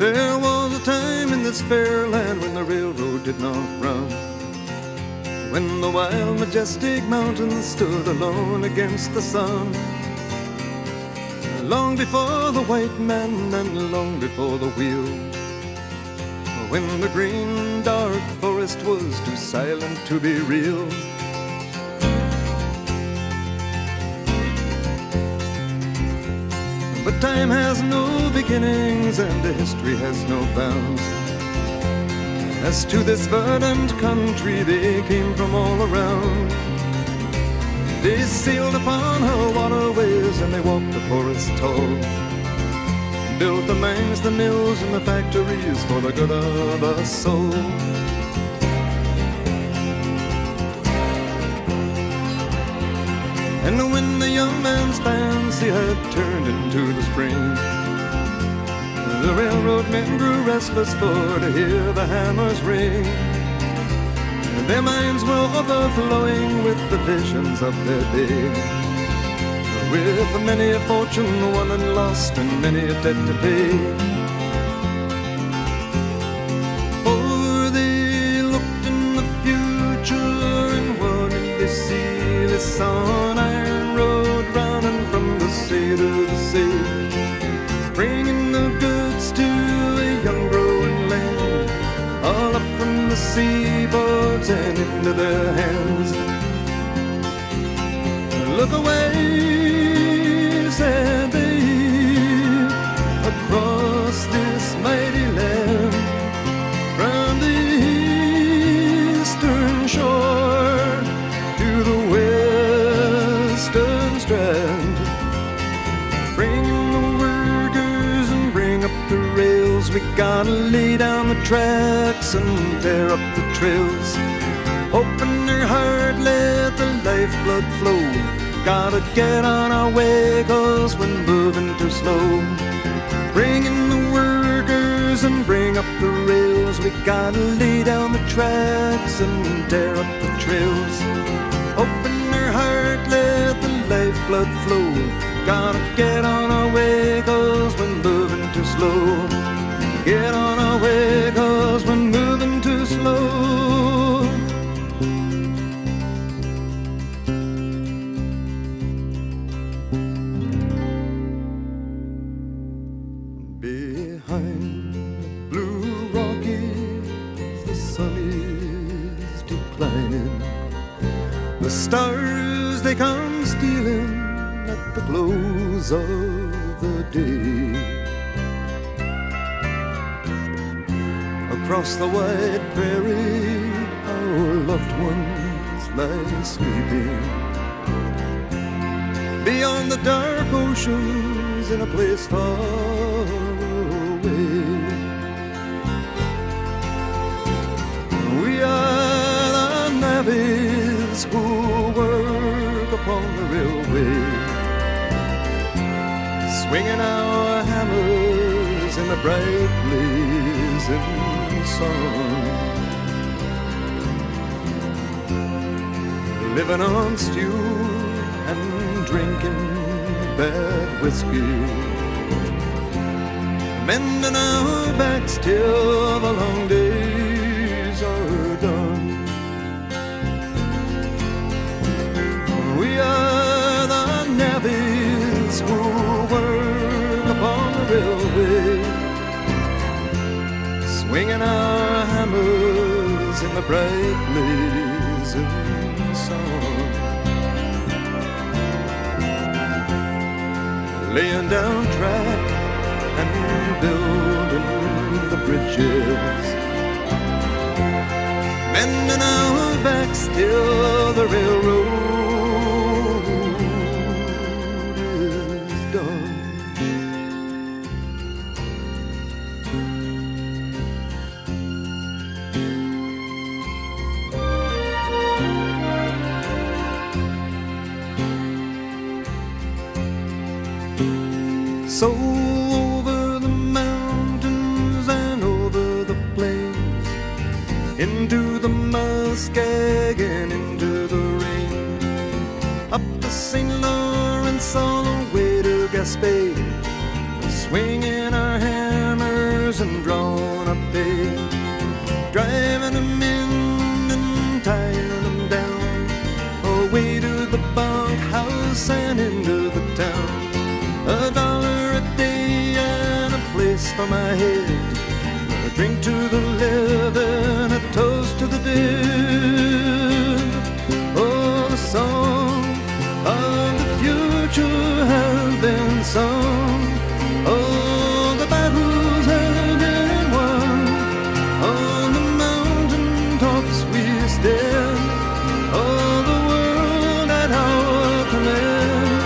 There was a time in this fair land when the railroad did not run, when the wild, majestic mountains stood alone against the sun. Long before the white man and long before the wheel, when the green, dark forest was too silent to be real. But time has no beginnings and history has no bounds. As to this verdant country they came from all around. They sailed upon her waterways and they walked the forest tall, built the mines, the mills, and the factories for the good of us all. And when the young man's fancy had turned into the spring, the railroad men grew restless for to hear the hammers ring. Their minds were overflowing with the visions of their day, with many a fortune won and lost and many a debt to pay. For they looked in the future and what did they see? They saw an iron road running from the sea to the sea, bringing the goods to a young growing land, all up from the seaboards and into their hands. Look away, said they, across this mighty land, from the eastern shore to the western strand. Bring the workers and bring up the rails. We gotta lay down the tracks and tear up the trails. Open their heart, let the lifeblood flow. Gotta get on our way, 'cause we're moving too slow. Bring in the workers and bring up the rails. We gotta lay down the tracks and tear up the trails. Open their heart, let the lifeblood flow. Gotta get on our way, 'cause we're moving too slow. Get on our way, 'cause we're moving too slow. Behind the blue Rockies, the sun is declining. The stars, they come stealing at the close of the day. Across the wide prairie, our loved ones lie sleeping. Beyond the dark oceans, in a place far away, we are the navvies who work upon the railway, swinging our hammers in the bright blazing sun, living on stew and drinking bad whiskey, mending our backs till the long days are done. We are the navvies who work upon the railway, swinging our hammers in the bright blazing sun, laying down track and building the bridges, mending our backs till the railroad is done. So over the mountains and over the plains, into the Muskeg into the rain, up the St. Lawrence all the way to Gaspé, swinging our hammers oars and drawn up bait, driving them in and tying them down, away to the bunkhouse and into the town. $1 a day and a place for my head, a drink to the living, a toast to the dead. Oh, the song of the future has been sung. Oh, the battles have been won. On the mountain tops we stand. Oh, the world at our command.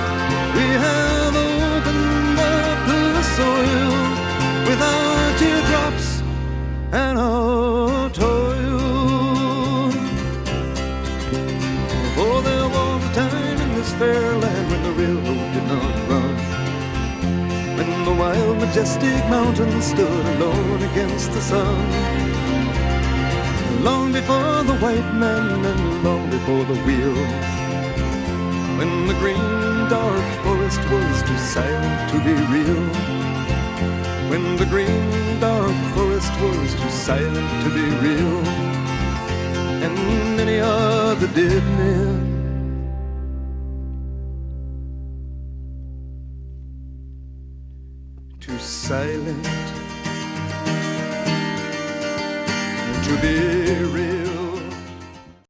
We have opened up the soil with our teardrops and our toil. For there was a time in this fair land when the railroad did not run, when the wild majestic mountains stood alone against the sun. Long before the white man and long before the wheel, when the green dark forest was too silent to be real, when the green dark forest was too silent to be real, and many are the dead men too silent to be real.